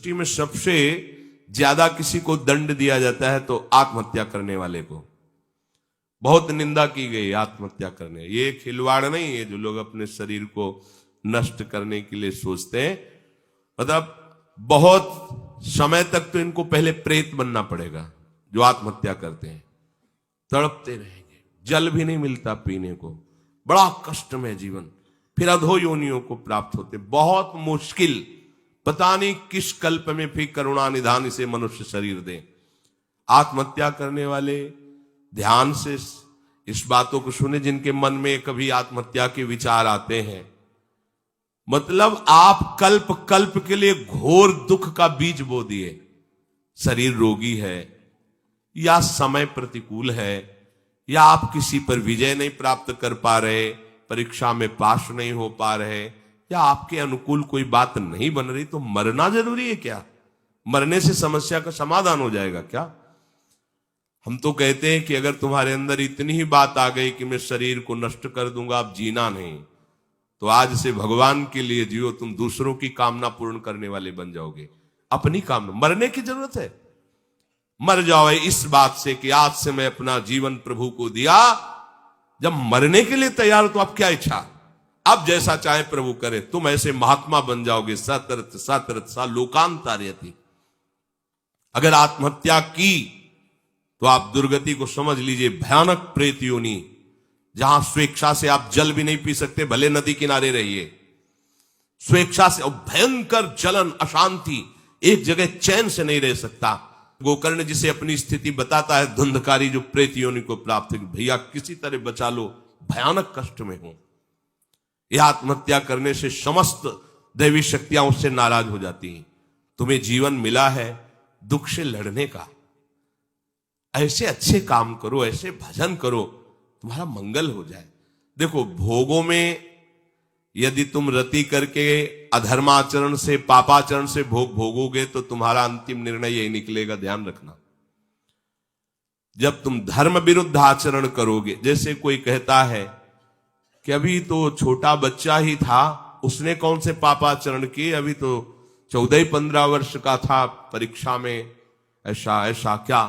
सृष्टि में सबसे ज्यादा किसी को दंड दिया जाता है तो आत्महत्या करने वाले को। बहुत निंदा की गई आत्महत्या करने। ये खिलवाड़ नहीं है जो लोग अपने शरीर को नष्ट करने के लिए सोचते हैं। मतलब बहुत समय तक तो इनको पहले प्रेत बनना पड़ेगा जो आत्महत्या करते हैं, तड़पते रहेंगे, जल भी नहीं मिलता पीने को, बड़ा कष्ट में जीवन, फिर अधो योनियों को प्राप्त होते, बहुत मुश्किल। पता नहीं किस कल्प में फिर करुणा निधान इसे मनुष्य शरीर दे। आत्महत्या करने वाले ध्यान से इस बातों को सुने जिनके मन में कभी आत्महत्या के विचार आते हैं। मतलब आप कल्प कल्प के लिए घोर दुख का बीज बो दिए। शरीर रोगी है, या समय प्रतिकूल है, या आप किसी पर विजय नहीं प्राप्त कर पा रहे, परीक्षा में पास नहीं हो पा रहे, या आपके अनुकूल कोई बात नहीं बन रही, तो मरना जरूरी है क्या? मरने से समस्या का समाधान हो जाएगा क्या? हम तो कहते हैं कि अगर तुम्हारे अंदर इतनी ही बात आ गई कि मैं शरीर को नष्ट कर दूंगा, अब जीना नहीं, तो आज से भगवान के लिए जियो, तुम दूसरों की कामना पूर्ण करने वाले बन जाओगे। अपनी कामना, मरने की जरूरत है, मर जाओ इस बात से कि आज से मैं अपना जीवन प्रभु को दिया। जब मरने के लिए तैयार हो तो आप क्या इच्छा, अब जैसा चाहे प्रभु करे, तुम ऐसे महात्मा बन जाओगे। सतरत सतरत सा लोकांतार्यति। अगर आत्महत्या की तो आप दुर्गति को समझ लीजिए, भयानक प्रेत योनि, जहां स्वेच्छा से आप जल भी नहीं पी सकते, भले नदी किनारे रहिए, स्वेच्छा से, और भयंकर जलन, अशांति, एक जगह चैन से नहीं रह सकता। गोकर्ण जिसे अपनी स्थिति बताता है, धुंधकारी जो प्रेत योनि को प्राप्त है, भैया किसी तरह बचा लो, भयानक कष्ट में हूं। यह आत्महत्या करने से समस्त दैवी शक्तियां उससे नाराज हो जाती हैं। तुम्हें जीवन मिला है दुख से लड़ने का, ऐसे अच्छे काम करो, ऐसे भजन करो, तुम्हारा मंगल हो जाए। देखो, भोगों में यदि तुम रति करके अधर्माचरण से, पापाचरण से भोग भोगोगे तो तुम्हारा अंतिम निर्णय यही निकलेगा, ध्यान रखना। जब तुम धर्म विरुद्ध आचरण करोगे, जैसे कोई कहता है कि अभी तो छोटा बच्चा ही था, उसने कौन से पापाचरण किए, अभी तो 14-15 वर्ष का था, परीक्षा में ऐसा ऐसा क्या।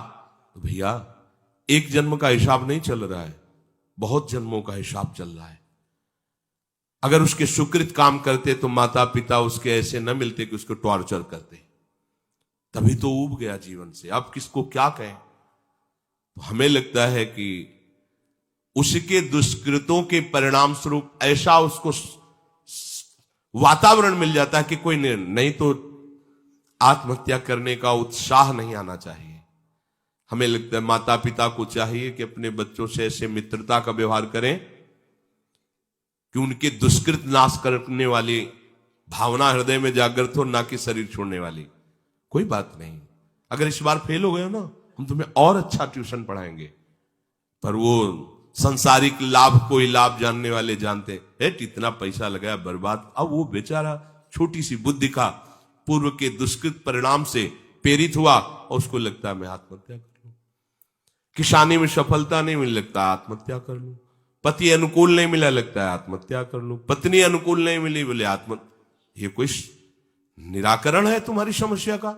तो भैया, एक जन्म का हिसाब नहीं चल रहा है, बहुत जन्मों का हिसाब चल रहा है। अगर उसके सुकृत काम करते तो माता पिता उसके ऐसे न मिलते कि उसको टॉर्चर करते, तभी तो ऊब गया जीवन से। अब किसको क्या कहें। तो हमें लगता है कि उसके दुष्कृतों के परिणाम स्वरूप ऐसा उसको वातावरण मिल जाता है कि कोई नहीं तो आत्महत्या करने का उत्साह नहीं आना चाहिए। हमें लगता है माता पिता को चाहिए कि अपने बच्चों से ऐसे मित्रता का व्यवहार करें कि उनके दुष्कृत नाश करने वाली भावना हृदय में जागृत हो, ना कि शरीर छोड़ने वाली। कोई बात नहीं, अगर इस बार फेल हो गए हो ना, हम तुम्हें और अच्छा ट्यूशन पढ़ाएंगे। पर वो संसारिक लाभ को ही लाभ जानने वाले जानते हैं, इतना पैसा लगाया बर्बाद। अब वो बेचारा छोटी सी बुद्धि का पूर्व के दुष्कृत परिणाम से प्रेरित हुआ और उसको लगता है मैं आत्महत्या कर लूं। किसानी में सफलता नहीं मिल, लगता है आत्महत्या कर लूं। पति अनुकूल नहीं मिला, लगता है आत्महत्या कर लूं। पत्नी अनुकूल नहीं मिली, बोले ये कोई निराकरण है तुम्हारी समस्या का?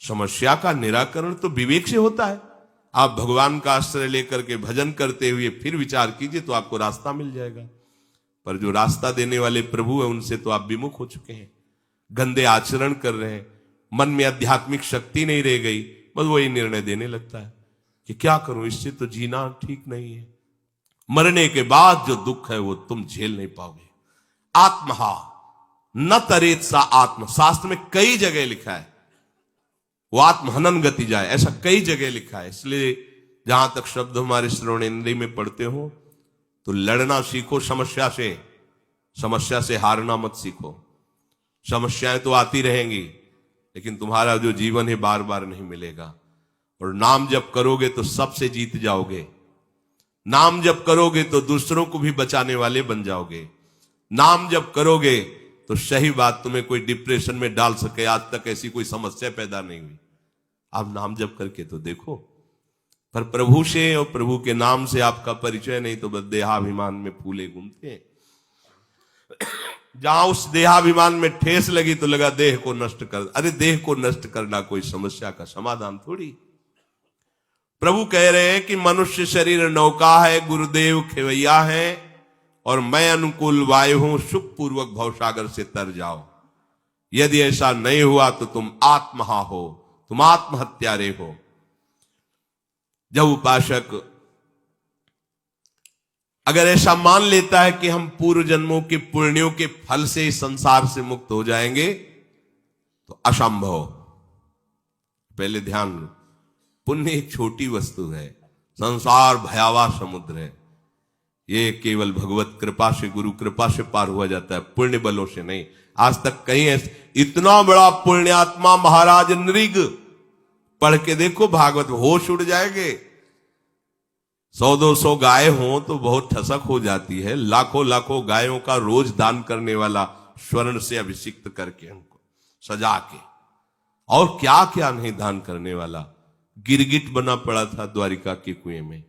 समस्या का निराकरण तो विवेक से होता है। आप भगवान का आश्रय लेकर के भजन करते हुए फिर विचार कीजिए तो आपको रास्ता मिल जाएगा। पर जो रास्ता देने वाले प्रभु है उनसे तो आप विमुख हो चुके हैं, गंदे आचरण कर रहे हैं, मन में आध्यात्मिक शक्ति नहीं रह गई, बस वही निर्णय देने लगता है कि क्या करूं, इससे तो जीना ठीक नहीं है। मरने के बाद जो दुख है वो तुम झेल नहीं पाओगे। आत्महा न तरेत सा आत्म, शास्त्र में कई जगह लिखा है वो आत्महनन गति जाए, ऐसा कई जगह लिखा है। इसलिए जहां तक शब्द हमारे श्रवणेन्द्रिय में पढ़ते हो तो लड़ना सीखो समस्या से हारना मत सीखो। समस्याएं तो आती रहेंगी, लेकिन तुम्हारा जो जीवन है बार बार नहीं मिलेगा। और नाम जप करोगे तो सबसे जीत जाओगे। नाम जप करोगे तो दूसरों को भी बचाने वाले बन जाओगे। नाम जप करोगे तो सही बात, तुम्हें कोई डिप्रेशन में डाल सके, आज तक ऐसी कोई समस्या पैदा नहीं हुई। आप नाम जप करके तो देखो। पर प्रभु से और प्रभु के नाम से आपका परिचय नहीं तो बस देहाभिमान में फूले घूमते हैं। जहां उस देहाभिमान में ठेस लगी तो लगा देह को नष्ट कर। अरे देह को नष्ट करना कोई समस्या का समाधान थोड़ी। प्रभु कह रहे हैं कि मनुष्य शरीर नौका है, गुरुदेव खेवैया है, और मैं अनुकूल वायु हूं, सुखपूर्वक भवसागर से तर जाओ। यदि ऐसा नहीं हुआ तो तुम आत्महा हो, तुम आत्महत्यारे हो। जब उपासक अगर ऐसा मान लेता है कि हम पूर्व जन्मों के पुण्यों के फल से इस संसार से मुक्त हो जाएंगे, तो असंभव। पहले ध्यान लो, पुण्य एक छोटी वस्तु है, संसार भयावह समुद्र है। ये केवल भगवत कृपा से, गुरु कृपा से पार हुआ जाता है, पुण्य बलों से नहीं। आज तक कहीं ऐसे इतना बड़ा पुण्यात्मा महाराज नृग, पढ़ के देखो भागवत, होश उड़ जाएंगे। 100-200 गाय हो तो बहुत ठसक हो जाती है, लाखों लाखों गायों का रोज दान करने वाला, स्वर्ण से अभिषिक्त करके उनको सजा के, और क्या क्या नहीं दान करने वाला। गिरगिट बना पड़ा था द्वारिका के कुएं में,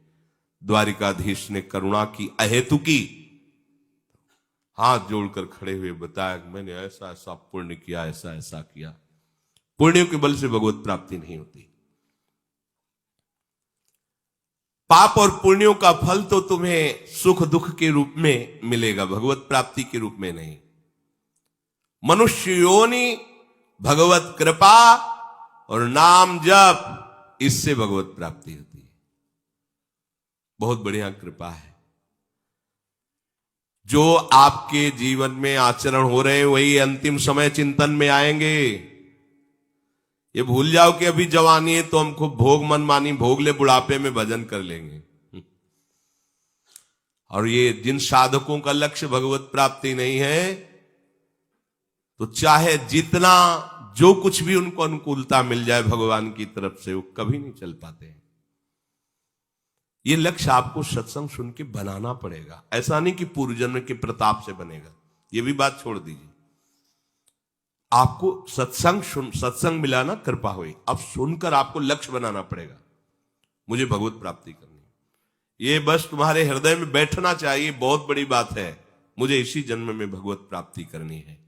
द्वारिकाधीश ने करुणा की, अहेतुकी, हाथ जोड़कर खड़े हुए बताया कि मैंने ऐसा ऐसा पुण्य किया, ऐसा ऐसा किया। पुण्यों के बल से भगवत प्राप्ति नहीं होती। पाप और पुण्यों का फल तो तुम्हें सुख दुख के रूप में मिलेगा, भगवत प्राप्ति के रूप में नहीं। मनुष्य योनि, भगवत कृपा और नाम जप, इससे भगवत प्राप्ति होती है। बहुत बढ़िया कृपा है। जो आपके जीवन में आचरण हो रहे हैं वही अंतिम समय चिंतन में आएंगे। ये भूल जाओ कि अभी जवानी है तो हम खूब भोग मनमानी भोग ले, बुढ़ापे में भजन कर लेंगे। और ये जिन साधकों का लक्ष्य भगवत प्राप्ति नहीं है, तो चाहे जितना जो कुछ भी उनको अनुकूलता मिल जाए भगवान की तरफ से, वो कभी नहीं चल पाते हैं। ये लक्ष्य आपको सत्संग सुन के बनाना पड़ेगा। ऐसा नहीं कि पूर्व जन्म के प्रताप से बनेगा, ये भी बात छोड़ दीजिए। आपको सत्संग मिला ना, कृपा हुई, अब सुनकर आपको लक्ष्य बनाना पड़ेगा, मुझे भगवत प्राप्ति करनी है। ये बस तुम्हारे हृदय में बैठना चाहिए, बहुत बड़ी बात है, मुझे इसी जन्म में भगवत प्राप्ति करनी है।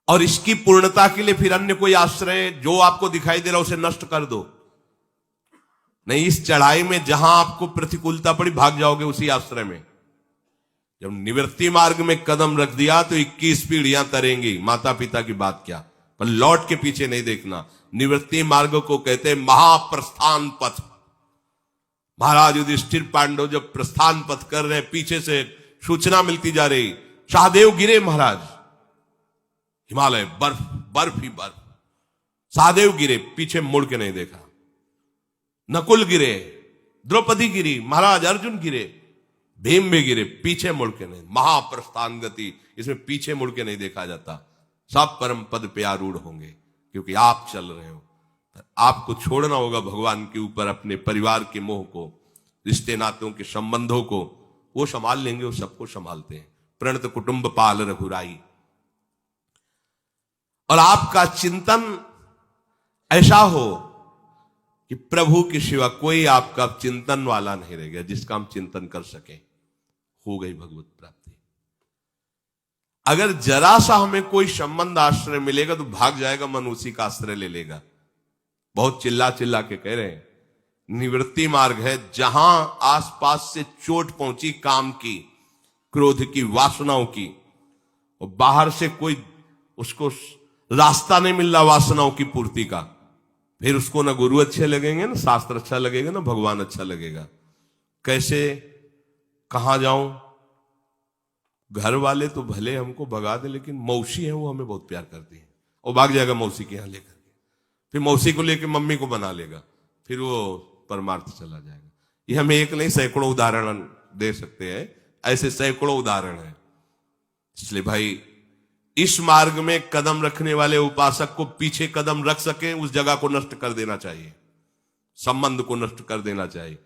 और इसकी पूर्णता के लिए फिर अन्य कोई आश्रय जो आपको दिखाई दे रहा उसे नष्ट कर दो। नहीं, इस चढ़ाई में जहां आपको प्रतिकूलता पड़ी भाग जाओगे उसी आश्रय में। जब निवृत्ति मार्ग में कदम रख दिया तो 21 पीढ़ियां तरेंगी, माता पिता की बात क्या, पर लौट के पीछे नहीं देखना। निवृत्ति मार्ग को कहते हैं महाप्रस्थान पथ। महाराज युधिष्ठिर पांडव जब प्रस्थान पथ कर रहे, पीछे से सूचना मिलती जा रही, सहदेव गिरे महाराज, हिमालय बर्फ बर्फ ही बर्फ, सहदेव गिरे, पीछे मुड़ के नहीं देखा। नकुल गिरे, द्रौपदी गिरी, महाराज अर्जुन गिरे, भीम भी गिरे, पीछे मुड़ के नहीं। महाप्रस्थान गति, इसमें पीछे मुड़ के नहीं देखा जाता। सब परम पद पे आरूढ़ होंगे, क्योंकि आप चल रहे हो। आपको छोड़ना होगा भगवान के ऊपर अपने परिवार के मोह को, रिश्ते नातों के संबंधों को। वो संभाल लेंगे, वो सबको संभालते हैं। प्रणत कुटुंब पाल रघुराई। और आपका चिंतन ऐसा हो कि प्रभु के सिवा कोई आपका चिंतन वाला नहीं रह गया जिसका हम चिंतन कर सके, हो गई भगवत प्राप्ति। अगर जरा सा हमें कोई संबंध आश्रय मिलेगा तो भाग जाएगा मन, उसी का आश्रय ले लेगा। बहुत चिल्ला चिल्ला के कह रहे हैं, निवृत्ति मार्ग है, जहां आसपास से चोट पहुंची काम की, क्रोध की, वासनाओं की, और बाहर से कोई उसको रास्ता नहीं मिल रहा वासनाओं की पूर्ति का, फिर उसको ना गुरु अच्छे लगेंगे, ना शास्त्र अच्छा लगेगा, ना भगवान अच्छा लगेगा। कैसे, कहां जाऊं? घर वाले तो भले हमको भगा दे, लेकिन मौसी है वो हमें बहुत प्यार करती है, वो भाग जाएगा मौसी के यहां लेकर के, फिर मौसी को लेकर मम्मी को बना लेगा, फिर वो परमार्थ चला जाएगा। ये हम एक नहीं सैकड़ों उदाहरण दे सकते हैं, ऐसे सैकड़ों उदाहरण हैं। इसलिए भाई, इस मार्ग में कदम रखने वाले उपासक को पीछे कदम रख सके उस जगह को नष्ट कर देना चाहिए, संबंध को नष्ट कर देना चाहिए।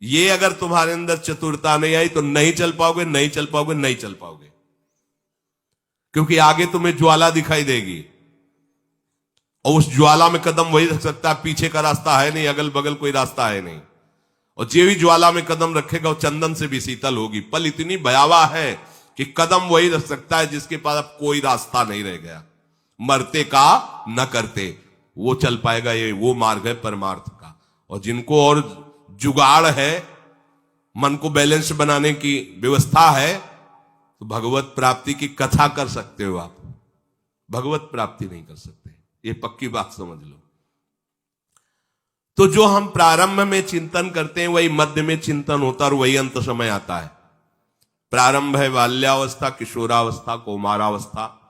ये अगर तुम्हारे अंदर चतुरता नहीं आई तो नहीं चल पाओगे, नहीं चल पाओगे, नहीं चल पाओगे, क्योंकि आगे तुम्हें ज्वाला दिखाई देगी और उस ज्वाला में कदम वही रख सकता है, पीछे का रास्ता है नहीं, अगल बगल कोई रास्ता है नहीं। और जो भी ज्वाला में कदम रखेगा वो चंदन से भी शीतल होगी। पल इतनी भयावह है कि कदम वही रख सकता है जिसके पास अब कोई रास्ता नहीं रह गया, मरते का न करते, वो चल पाएगा। ये वो मार्ग है परमार्थ का। और जिनको और जुगाड़ है, मन को बैलेंस बनाने की व्यवस्था है, तो भगवत प्राप्ति की कथा कर सकते हो आप, भगवत प्राप्ति नहीं कर सकते, ये पक्की बात समझ लो। तो जो हम प्रारंभ में चिंतन करते हैं वही मध्य में चिंतन होता है और वही अंत समय आता है। प्रारंभ है बाल्यावस्था, किशोरावस्था, कौमारावस्था,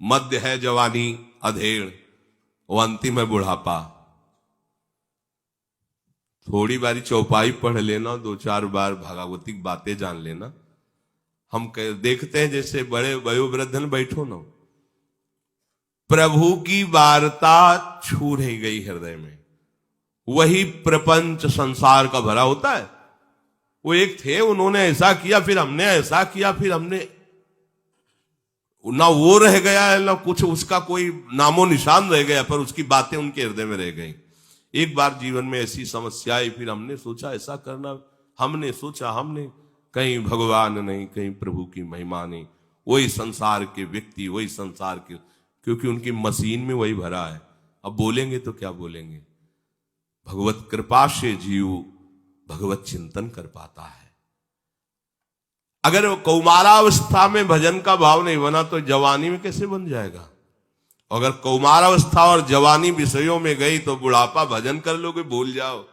मध्य है जवानी, अधेड़, और अंतिम है बुढ़ापा। थोड़ी बारी चौपाई पढ़ लेना, 2-4 बार भागवतिक बातें जान लेना। हम देखते हैं जैसे बड़े वयोवृद्धन बैठो ना, प्रभु की वार्ता छू रही गई हृदय में, वही प्रपंच संसार का भरा होता है। वो एक थे, उन्होंने ऐसा किया, फिर हमने ऐसा किया, फिर हमने, ना वो रह गया है ना कुछ उसका कोई नामो निशान रह गया, पर उसकी बातें उनके हृदय में रह गई। एक बार जीवन में ऐसी समस्या आई, फिर हमने सोचा ऐसा करना, हमने सोचा, हमने कहीं भगवान नहीं, कहीं प्रभु की महिमा नहीं, वही संसार के व्यक्ति, वही संसार के, क्योंकि उनकी मशीन में वही भरा है। अब बोलेंगे तो क्या बोलेंगे। भगवत कृपा से जीव भगवत चिंतन कर पाता है। अगर कौमारावस्था में भजन का भाव नहीं बना तो जवानी में कैसे बन जाएगा। अगर कौमारावस्था और जवानी विषयों में गई तो बुढ़ापा भजन कर लोगे, भूल जाओ,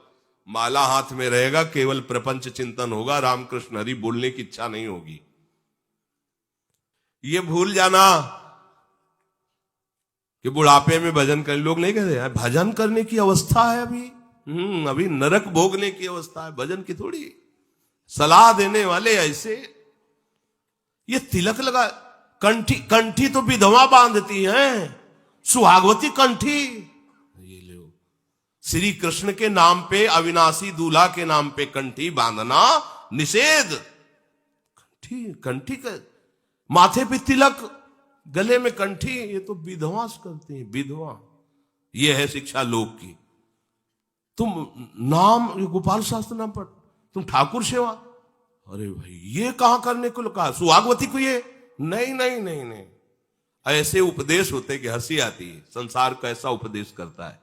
माला हाथ में रहेगा, केवल प्रपंच चिंतन होगा, रामकृष्ण हरि बोलने की इच्छा नहीं होगी। ये भूल जाना कि बुढ़ापे में भजन कर, लोग नहीं कहते हैं भजन करने की अवस्था है अभी, अभी नरक भोगने की अवस्था है, भजन की थोड़ी। सलाह देने वाले ऐसे, ये तिलक लगा, कंठी, कंठी तो विधवा बांधती हैं, सुहागवती कंठी। ये लो, श्री कृष्ण के नाम पे, अविनाशी दूल्हा के नाम पे कंठी बांधना निषेध। कंठी, कंठी का माथे पे तिलक, गले में कंठी, ये तो विधवा करती हैं, विधवा। ये है शिक्षा लोक की। तुम नाम, गोपाल शास्त्र नाम पढ़, तुम ठाकुर सेवा, अरे भाई ये कहां करने को कहा, सुहागवती को ये नहीं नहीं नहीं नहीं। ऐसे उपदेश होते कि हंसी आती है, संसार का ऐसा उपदेश करता है।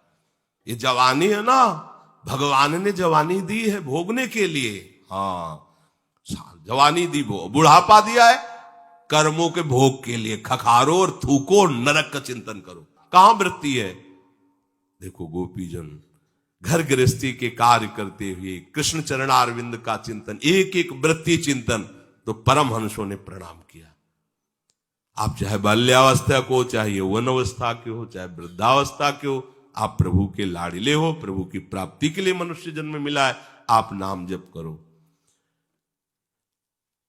ये जवानी है ना, भगवान ने जवानी दी है भोगने के लिए। हाँ, जवानी दी, बुढ़ापा दिया है कर्मों के भोग के लिए, खखारो और थूको और नरक का चिंतन करो। कहां वृत्ति है। देखो गोपीजन घर गृहस्थी के कार्य करते हुए कृष्ण चरणारविंद का चिंतन, एक एक वृत्ति चिंतन, तो परमहंसों ने प्रणाम किया। आप चाहे बाल्यावस्था को, चाहे यौवन अवस्था के हो, चाहे वृद्धावस्था के हो, आप प्रभु के लाडिले हो, प्रभु की प्राप्ति के लिए मनुष्य जन्म मिला है, आप नाम जप करो।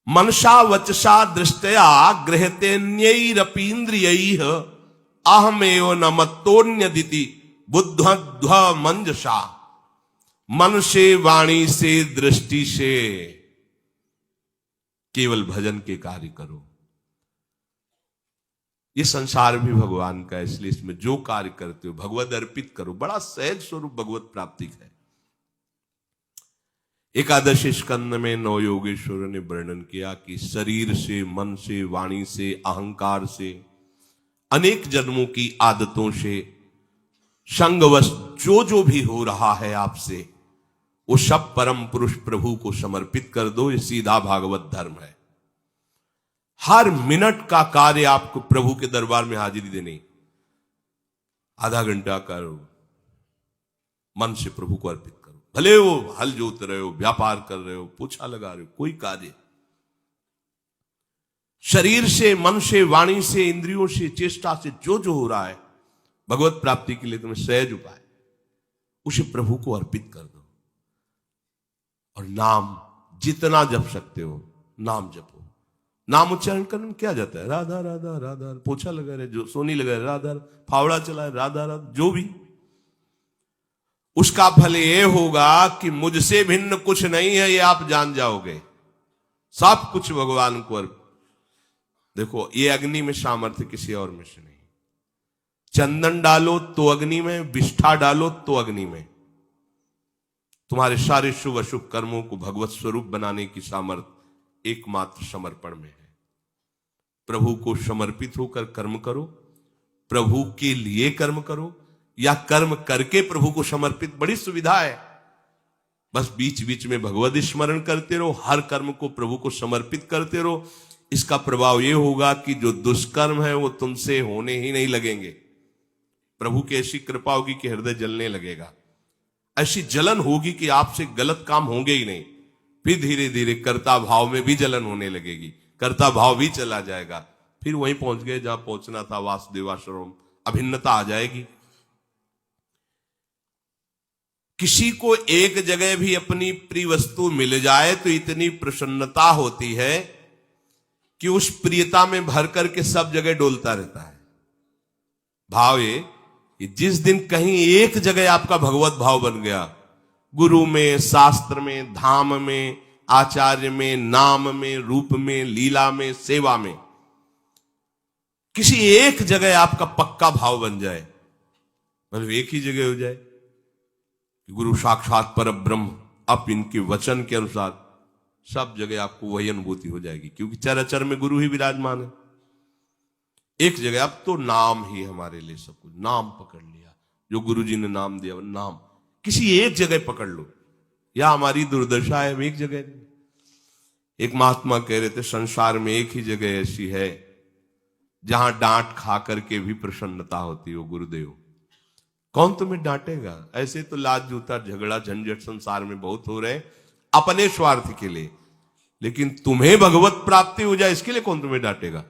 मनसा वचसा दृष्टया गृहतेन्यैरपीन्द्रियैः अहमेव न मत्तोन्यदिति बुद्धध्व मंजसा। मन से, वाणी से, दृष्टि से केवल भजन के कार्य करो। ये संसार भी भगवान का है, इसलिए इसमें जो कार्य करते हो भगवत अर्पित करो। बड़ा सहज स्वरूप भगवत प्राप्ति है। एकादश स्कंद में 9 योगेश्वरों ने वर्णन किया कि शरीर से, मन से, वाणी से, अहंकार से, अनेक जन्मों की आदतों से, संगवश जो भी हो रहा है आपसे, वो सब परम पुरुष प्रभु को समर्पित कर दो। ये सीधा भागवत धर्म है। हर मिनट का कार्य आपको प्रभु के दरबार में हाजिरी देनी। आधा घंटा करो, मन से प्रभु को अर्पित करो। भले वो हल जोत रहे हो, व्यापार कर रहे हो, पोछा लगा रहे हो, कोई कार्य, शरीर से, मन से, वाणी से, इंद्रियों से, चेष्टा से जो हो रहा है भगवत प्राप्ति के लिए तुम्हें सहज उपाय, उसे प्रभु को अर्पित कर दो। और नाम जितना जप सकते हो नाम जपो। नाम उच्चारण करने में क्या जाता है, राधा राधा राधा, पोछा लगा रहे, जो सोनी लगा रहे राधा, फावड़ा चला है राधा राधा, जो भी, उसका फल ये होगा कि मुझसे भिन्न कुछ नहीं है, ये आप जान जाओगे। सब कुछ भगवान को अर्पित। देखो ये अग्नि में सामर्थ्य किसी और में से नहीं। चंदन डालो तो अग्नि में, विष्ठा डालो तो अग्नि में। तुम्हारे सारे शुभ अशुभ कर्मों को भगवत स्वरूप बनाने की सामर्थ्य एकमात्र समर्पण में है। प्रभु को समर्पित होकर कर्म करो, प्रभु के लिए कर्म करो, या कर्म करके प्रभु को समर्पित, बड़ी सुविधा है। बस बीच बीच में भगवत स्मरण करते रहो, हर कर्म को प्रभु को समर्पित करते रहो। इसका प्रभाव यह होगा कि जो दुष्कर्म है वो तुमसे होने ही नहीं लगेंगे। प्रभु की ऐसी कृपा होगी कि हृदय जलने लगेगा, ऐसी जलन होगी कि आपसे गलत काम होंगे ही नहीं। फिर धीरे धीरे कर्ता भाव में भी जलन होने लगेगी, कर्ता भाव भी चला जाएगा। फिर वहीं पहुंच गए जहां पहुंचना था, वासुदेवाश्रम, अभिन्नता आ जाएगी। किसी को एक जगह भी अपनी प्रिय वस्तु मिल जाए तो इतनी प्रसन्नता होती है कि उस प्रियता में भर करके सब जगह डोलता रहता है। भाव ये कि जिस दिन कहीं एक जगह आपका भगवत भाव बन गया, गुरु में, शास्त्र में, धाम में, आचार्य में, नाम में, रूप में, लीला में, सेवा में, किसी एक जगह आपका पक्का भाव बन जाए, मतलब एक ही जगह हो जाए, गुरु साक्षात पर ब्रह्म, अब इनके वचन के अनुसार सब जगह आपको वही अनुभूति हो जाएगी, क्योंकि चराचर में गुरु ही विराजमान है। एक जगह, अब तो नाम ही हमारे लिए सब कुछ, नाम पकड़ लिया, जो गुरु जी ने नाम दिया वो नाम, किसी एक जगह पकड़ लो। या हमारी दुर्दशा है, हम एक जगह नहीं। एक महात्मा कह रहे थे, संसार में एक ही जगह ऐसी है जहां डांट खा करके भी प्रसन्नता होती हो, गुरुदेव। कौन तुम्हें डांटेगा? ऐसे तो लाज जूता झगड़ा झंझट संसार में बहुत हो रहे अपने स्वार्थ के लिए, लेकिन तुम्हें भगवत प्राप्ति हो जाए इसके लिए कौन तुम्हें डांटेगा?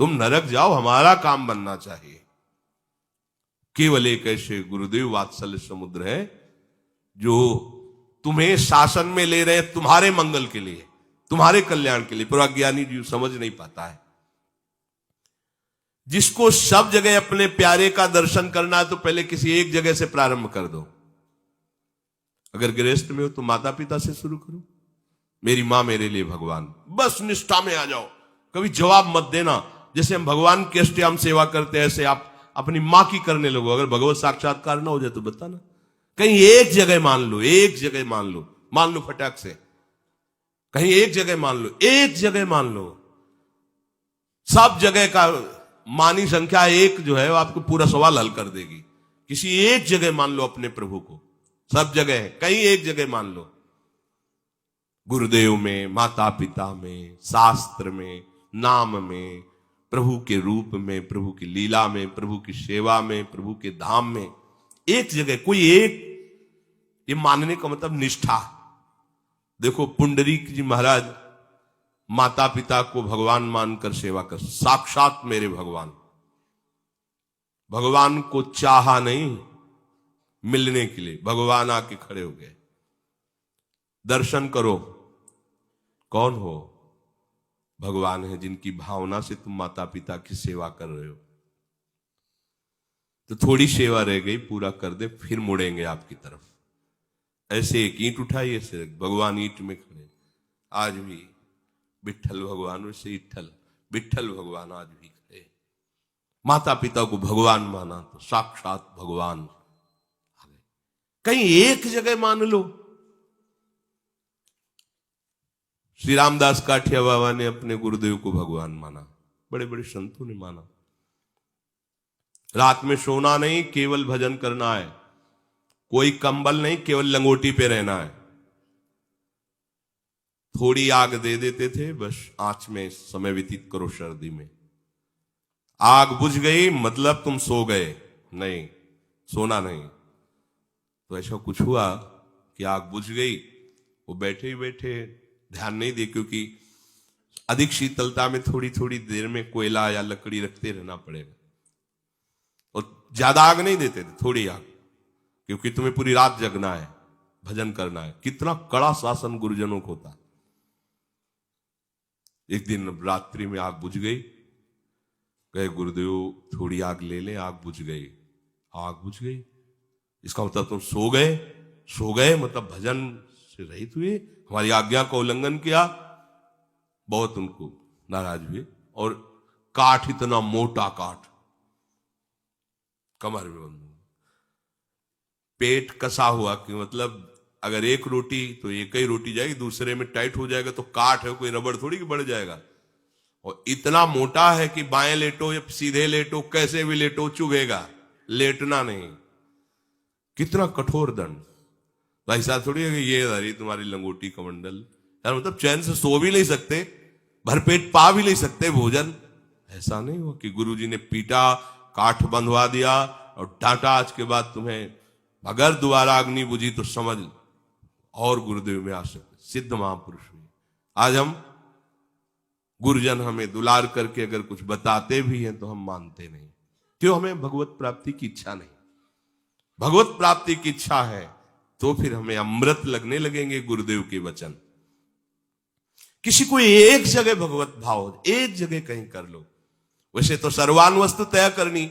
तुम नरक जाओ, हमारा काम बनना चाहिए। केवल एक ऐसे गुरुदेव वात्सल्य समुद्र है जो तुम्हें शासन में ले रहे हैं तुम्हारे मंगल के लिए, तुम्हारे कल्याण के लिए। पर अज्ञानी जीव समझ नहीं पाता है। जिसको सब जगह अपने प्यारे का दर्शन करना है तो पहले किसी एक जगह से प्रारंभ कर दो। अगर गृहस्थ में हो तो माता पिता से शुरू करो, मेरी मां मेरे लिए भगवान, बस निष्ठा में आ जाओ, कभी जवाब मत देना। जैसे हम भगवान के अष्टयाम सेवा करते हैं ऐसे आप अपनी मां की करने लगो। अगर भगवत साक्षात्कार ना हो जाए तो बताना। कहीं एक जगह मान लो, एक जगह मान लो फटाक से, कहीं एक जगह मान लो, एक जगह मान लो। सब जगह का मानी संख्या एक जो है वो आपको पूरा सवाल हल कर देगी। किसी एक जगह मान लो अपने प्रभु को, सब जगह है, कहीं एक जगह मान लो। गुरुदेव में, माता पिता में, शास्त्र में, नाम में, प्रभु के रूप में, प्रभु की लीला में, प्रभु की सेवा में, प्रभु के धाम में, एक जगह कोई एक। ये मानने का मतलब निष्ठा। देखो पुंडरीक जी महाराज माता पिता को भगवान मानकर सेवा कर, साक्षात मेरे भगवान। भगवान को चाहा नहीं मिलने के लिए, भगवान आके खड़े हो गए। दर्शन करो, कौन हो? भगवान है, जिनकी भावना से तुम माता पिता की सेवा कर रहे हो। तो थोड़ी सेवा रह गई, पूरा कर दे, फिर मुड़ेंगे आपकी तरफ। ऐसे एक ईंट उठाइए से भगवान ईंट में खड़े। आज भी विठल भगवान, वैसे विठल भगवान आज भी खड़े। माता पिता को भगवान माना तो साक्षात भगवान आ गए। कहीं एक जगह मान लो। श्री रामदास काठिया बाबा ने अपने गुरुदेव को भगवान माना, बड़े बड़े संतों ने माना। रात में सोना नहीं, केवल भजन करना है। कोई कंबल नहीं, केवल लंगोटी पे रहना है। थोड़ी आग दे देते थे, बस आंच में समय व्यतीत करो। सर्दी में आग बुझ गई मतलब तुम सो गए, नहीं सोना नहीं। तो ऐसा कुछ हुआ कि आग बुझ गई, वो बैठे ही बैठे ध्यान नहीं दे, क्योंकि अधिक शीतलता में थोड़ी थोड़ी देर में कोयला या लकड़ी रखते रहना पड़ेगा। और ज्यादा आग नहीं देते थे, थोड़ी आग, क्योंकि तुम्हें पूरी रात जगना है, भजन करना है। कितना कड़ा शासन गुरुजनों को होता। एक दिन रात्रि में आग बुझ गई, गए गुरुदेव थोड़ी आग ले लें, आग बुझ गई। आग बुझ गई इसका मतलब तुम सो गए मतलब भजन से रहित हुए, हमारी आज्ञा का उल्लंघन किया। बहुत उनको नाराज हुए। और काठ, इतना मोटा काठ कमर में बंद, पेट कसा हुआ कि मतलब अगर एक रोटी तो एक ही रोटी जाएगी, दूसरे में टाइट हो जाएगा तो काठ है, कोई रबड़ थोड़ी कि बढ़ जाएगा। और इतना मोटा है कि बाएं लेटो या सीधे लेटो, कैसे भी लेटो, चुभेगा, लेटना नहीं। कितना कठोर दंड। तो ऐसा थोड़ी है कि ये धरी तुम्हारी लंगोटी कमंडल, यार मतलब चैन से सो भी नहीं सकते, भरपेट पा भी नहीं सकते भोजन। ऐसा नहीं हो कि गुरुजी ने पीटा, काठ बंधवा दिया और डांटा, आज के बाद तुम्हें अगर दोबारा अग्नि बुझी तो समझ और गुरुदेव में आ सकते। सिद्ध महापुरुष हुए। आज हम गुरुजन हमें दुलार करके अगर कुछ बताते भी हैं तो हम मानते नहीं। क्यों? हमें भगवत प्राप्ति की इच्छा नहीं। भगवत प्राप्ति की इच्छा है तो फिर हमें अमृत लगने लगेंगे गुरुदेव के वचन। किसी को एक जगह भगवत भाव, एक जगह कहीं कर लो। वैसे तो सर्वान वस्तु तय करनी,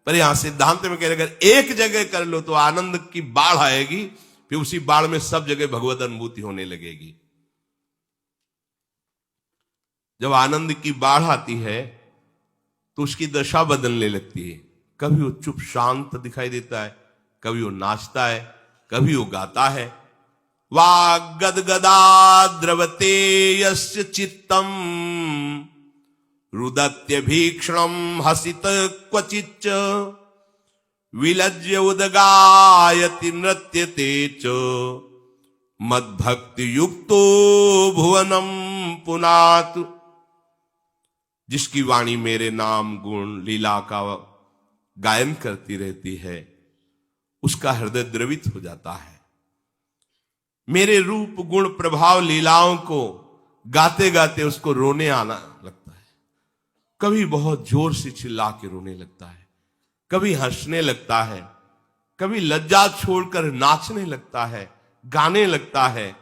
पर यहां सिद्धांत में कह रहे अगर एक जगह कर लो तो आनंद की बाढ़ आएगी, फिर उसी बाढ़ में सब जगह भगवत अनुभूति होने लगेगी। जब आनंद की बाढ़ आती है तो उसकी दशा बदलने लगती है। कभी वो चुप शांत दिखाई देता है, कभी वो नाचता है, कभी वो गाता है। वाग्गदगदा द्रवते यस्य चित्तम रुदत्य भीक्षणम हसित क्वचिच्च विलज्य उदगायति नृत्यते च मद्भक्ति युक्तो भुवनम पुनातु। जिसकी वाणी मेरे नाम गुण लीला का गायन करती रहती है, उसका हृदय द्रवित हो जाता है। मेरे रूप गुण प्रभाव लीलाओं को गाते गाते उसको रोने आना लगता है। कभी बहुत जोर से चिल्ला के रोने लगता है, कभी हंसने लगता है, कभी लज्जा छोड़कर नाचने लगता है, गाने लगता है।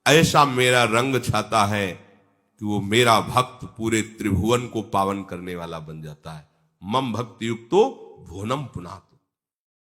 ऐसा मेरा रंग छाता है कि वो मेरा भक्त पूरे त्रिभुवन को पावन करने वाला बन जाता है। मम भक्ति युक्तो भुवनम पुनातु।